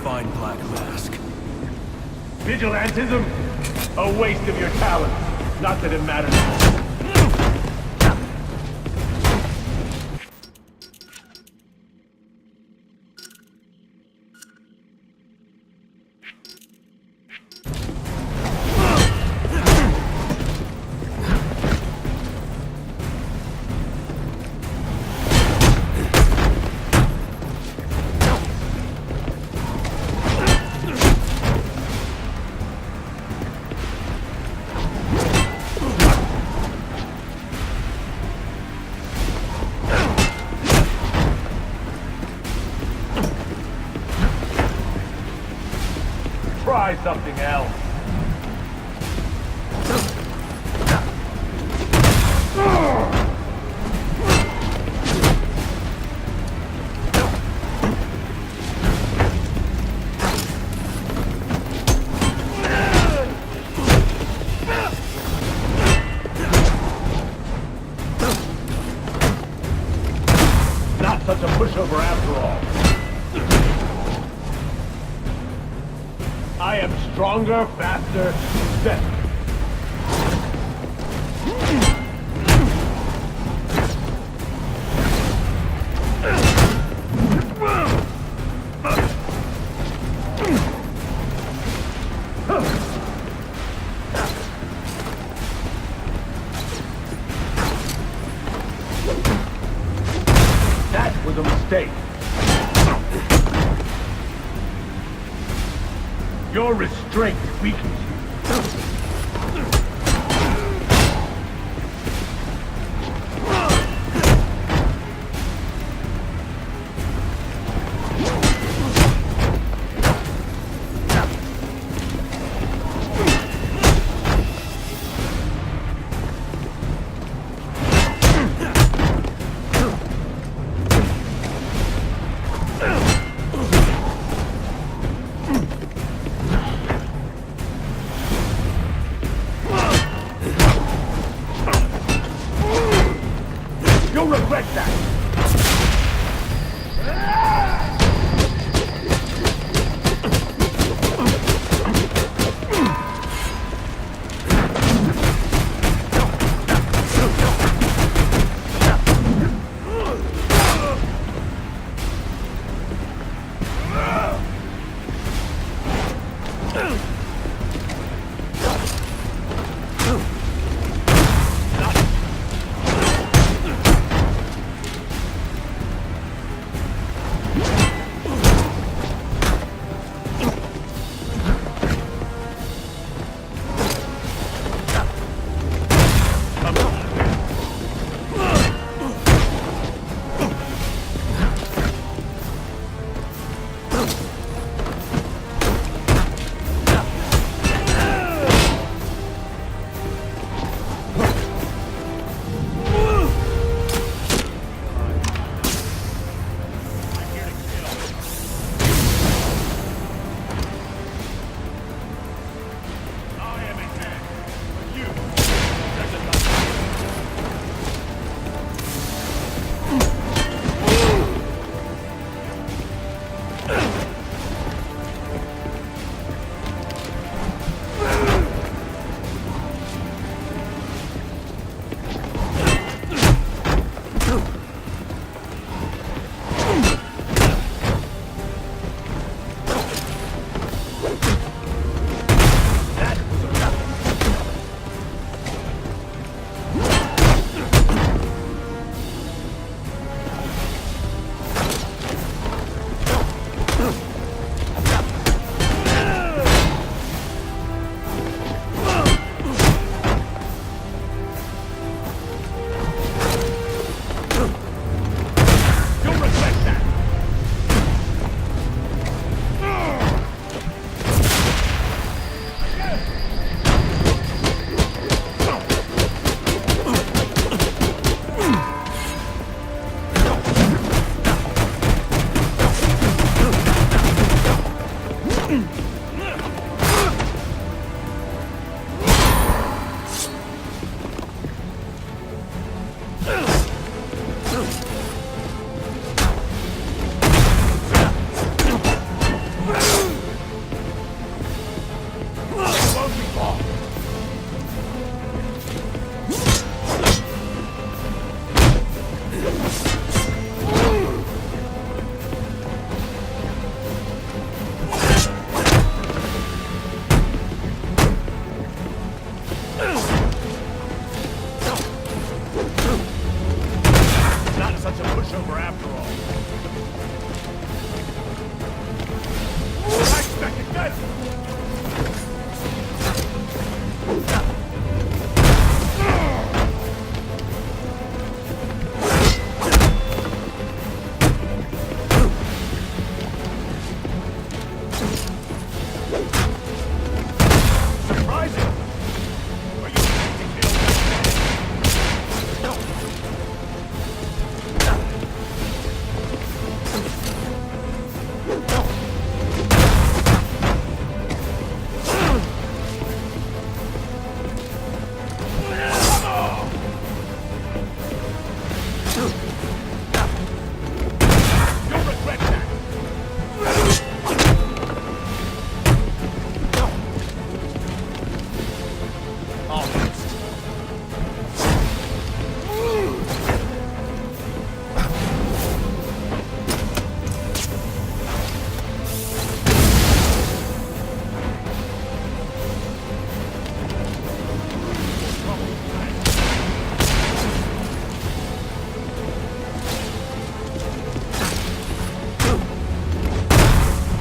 fine black mask. Vigilantism? A waste of your talent. Not that it matters. Try something else. Not such a pushover after all. I am stronger, faster, better. That was a mistake. Your restraint weakens you. You'll regret that! Surprising! Are you expecting me to No. You'll regret that! Almost.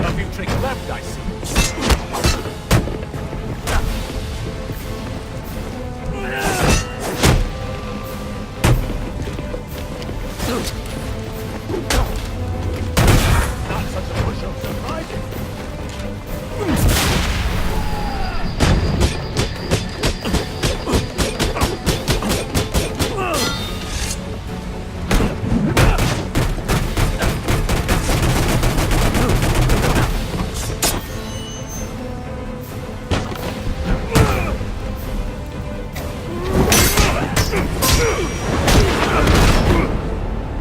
A few tricks left, I see. Not such a push-up, surprising.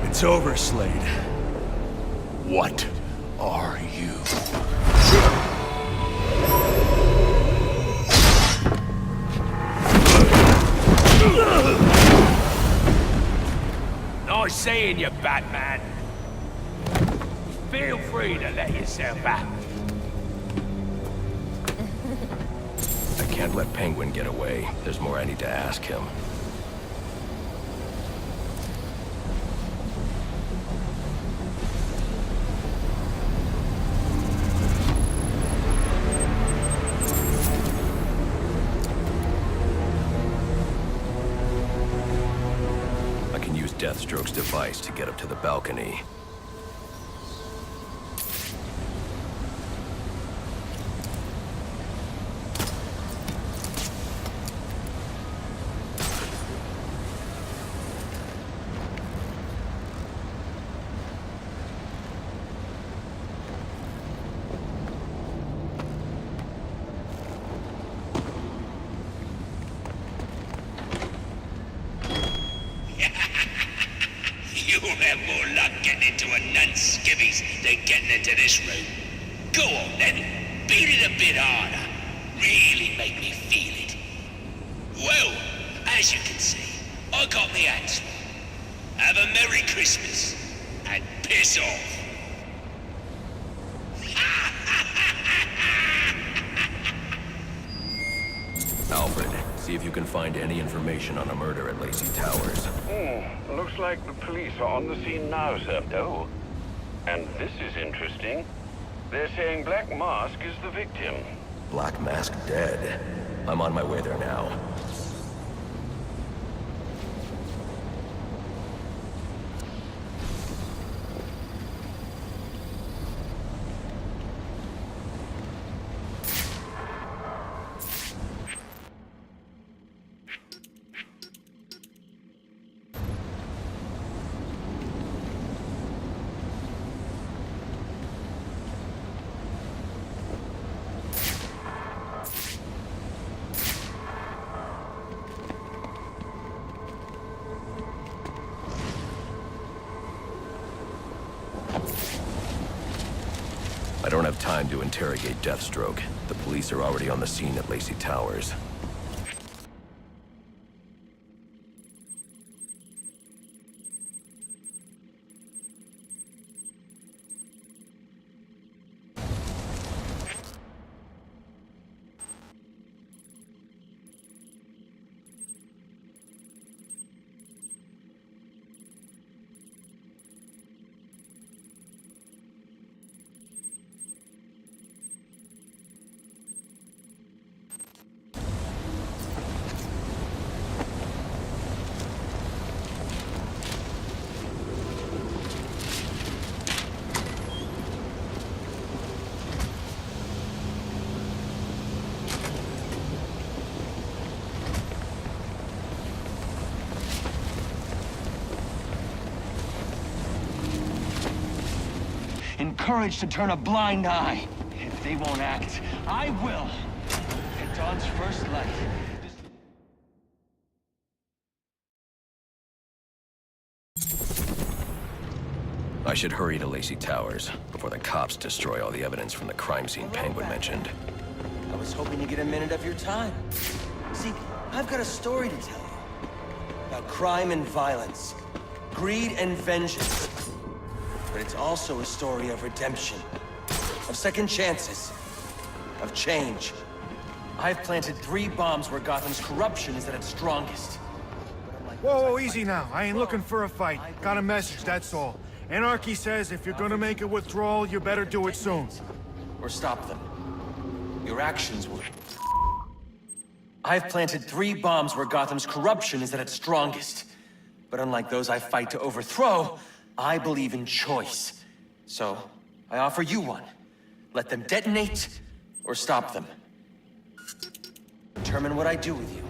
It's over, Slade. What are you? Nice seeing you, Batman. Feel free to let yourself out. I can't let Penguin get away. There's more I need to ask him. I can use Deathstroke's device to get up to the balcony. You'll have more luck getting into a nun's skivvies than getting into this room. Go on then, beat it a bit harder. Really make me feel it. Well, as you can see, I got me hands full. Have a Merry Christmas, and piss off. Alfred, see if you can find any information on a murder at Lacey Towers. Looks like the police are on the scene now, sir. Oh, and this is interesting. They're saying Black Mask is the victim. Black Mask dead. I'm on my way there now. I don't have time to interrogate Deathstroke. The police are already on the scene at Lacey Towers. courage to turn a blind eye. If they won't act, I will. At dawn's first light. I should hurry to Lacey Towers before the cops destroy all the evidence from the crime scene Penguin mentioned. I was hoping to get a minute of your time. See, I've got a story to tell you. About crime and violence. Greed and vengeance. But it's also a story of redemption. Of second chances. Of change. I've planted 3 bombs where Gotham's corruption is at its strongest. Whoa, easy now. I ain't looking for a fight. Got a message, that's all. Anarchy says if you're gonna make a withdrawal, you better do it soon. Or stop them. Your actions will... I've planted 3 bombs where Gotham's corruption is at its strongest. But unlike those I fight to overthrow, I believe in choice. So, I offer you one. Let them detonate, or stop them. Determine what I do with you.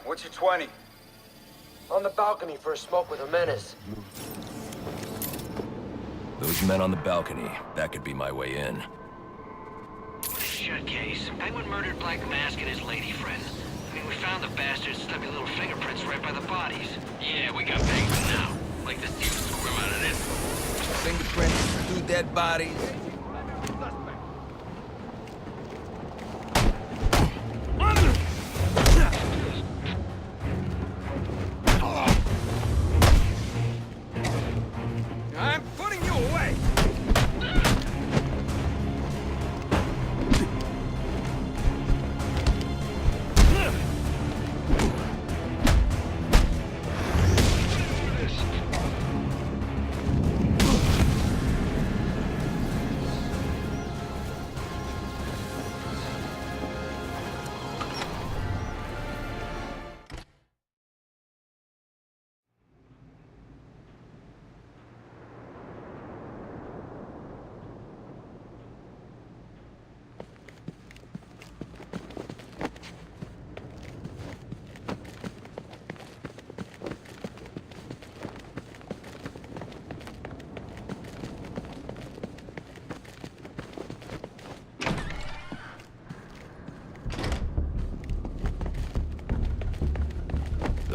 What's your 20? On the balcony for a smoke with a menace. Those men on the balcony, that could be my way in. Shut case. Penguin murdered Black Mask and his lady friend. I mean, we found the bastards, stuck his little fingerprints right by the bodies. Yeah, we got Penguin now. Like the steam swim out of this. Fingerprints, 2 dead bodies.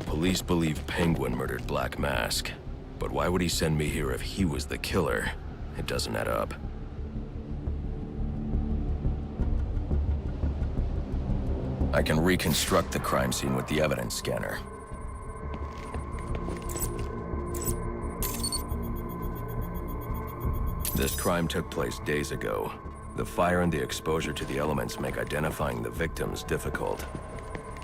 Police believe Penguin murdered Black Mask. But why would he send me here if he was the killer? It doesn't add up. I can reconstruct the crime scene with the evidence scanner. This crime took place days ago. The fire and the exposure to the elements make identifying the victims difficult.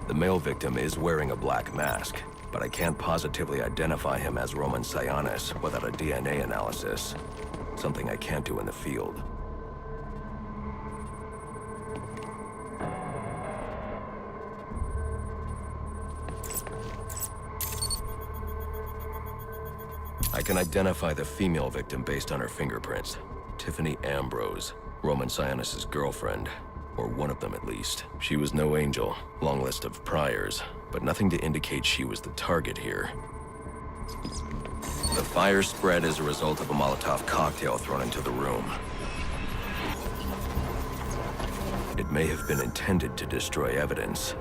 The male victim is wearing a black mask, but I can't positively identify him as Roman Sionis without a DNA analysis. Something I can't do in the field. I can identify the female victim based on her fingerprints. Tiffany Ambrose, Roman Sionis' girlfriend. Or one of them at least. She was no angel, long list of priors, but nothing to indicate she was the target here. The fire spread as a result of a Molotov cocktail thrown into the room. It may have been intended to destroy evidence.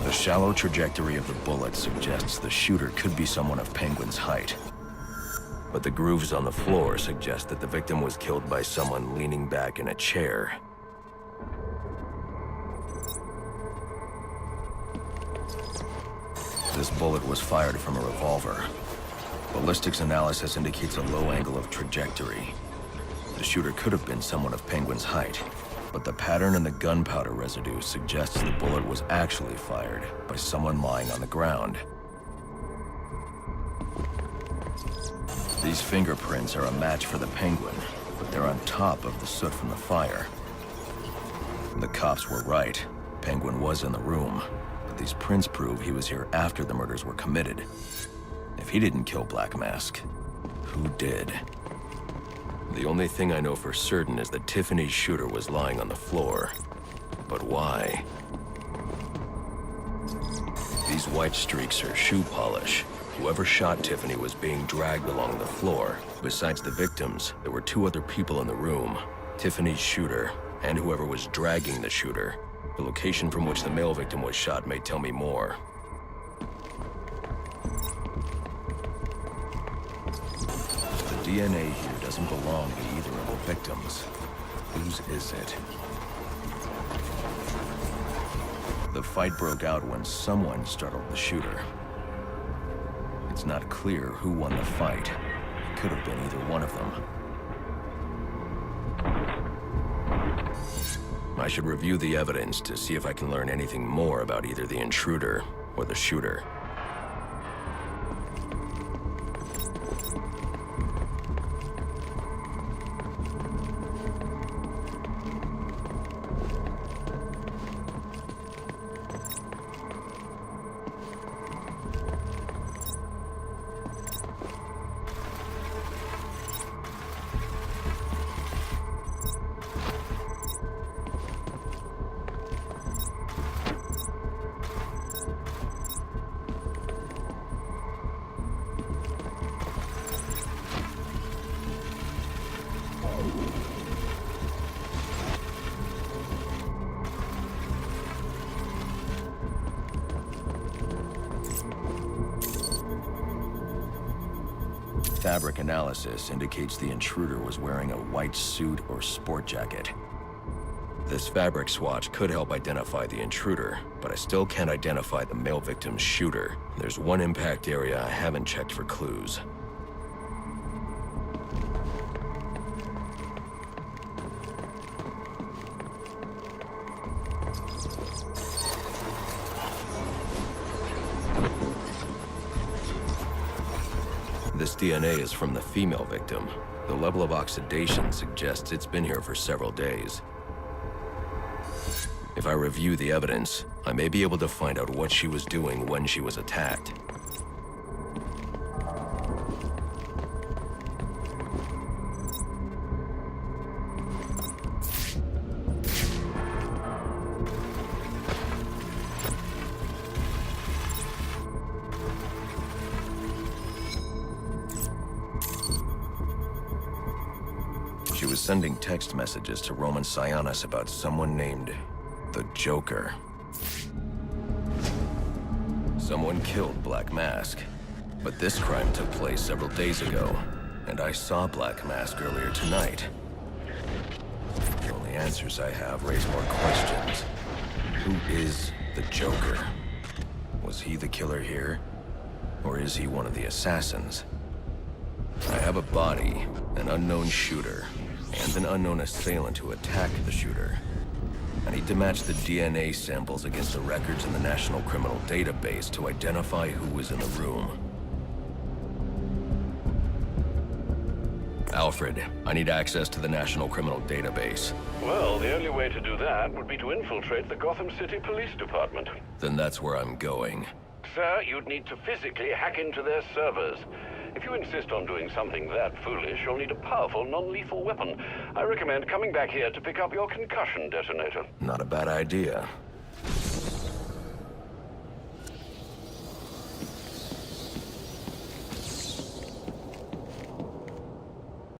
The shallow trajectory of the bullet suggests the shooter could be someone of Penguin's height. But the grooves on the floor suggest that the victim was killed by someone leaning back in a chair. This bullet was fired from a revolver. Ballistics analysis indicates a low angle of trajectory. The shooter could have been someone of Penguin's height. But the pattern in the gunpowder residue suggests the bullet was actually fired by someone lying on the ground. These fingerprints are a match for the Penguin, but they're on top of the soot from the fire. The cops were right. Penguin was in the room, but these prints prove he was here after the murders were committed. If he didn't kill Black Mask, who did? The only thing I know for certain is that Tiffany's shooter was lying on the floor. But why? These white streaks are shoe polish. Whoever shot Tiffany was being dragged along the floor. Besides the victims, there were two other people in the room. Tiffany's shooter, and whoever was dragging the shooter. The location from which the male victim was shot may tell me more. The DNA here doesn't belong to either of the victims. Whose is it? The fight broke out when someone startled the shooter. It's not clear who won the fight. It could have been either one of them. I should review the evidence to see if I can learn anything more about either the intruder or the shooter. Fabric analysis indicates the intruder was wearing a white suit or sport jacket. This fabric swatch could help identify the intruder, but I still can't identify the male victim's shooter. There's one impact area I haven't checked for clues. This DNA is from the female victim. The level of oxidation suggests it's been here for several days. If I review the evidence, I may be able to find out what she was doing when she was attacked. She was sending text messages to Roman Sionis about someone named the Joker. Someone killed Black Mask. But this crime took place several days ago, and I saw Black Mask earlier tonight. The only answers I have raise more questions. Who is the Joker? Was he the killer here? Or is he one of the assassins? I have a body, an unknown shooter, and an unknown assailant who attacked the shooter. I need to match the DNA samples against the records in the National Criminal Database to identify who was in the room. Alfred, I need access to the National Criminal Database. Well, the only way to do that would be to infiltrate the Gotham City Police Department. Then that's where I'm going. Sir, you'd need to physically hack into their servers. If you insist on doing something that foolish, you'll need a powerful, non-lethal weapon. I recommend coming back here to pick up your concussion detonator. Not a bad idea.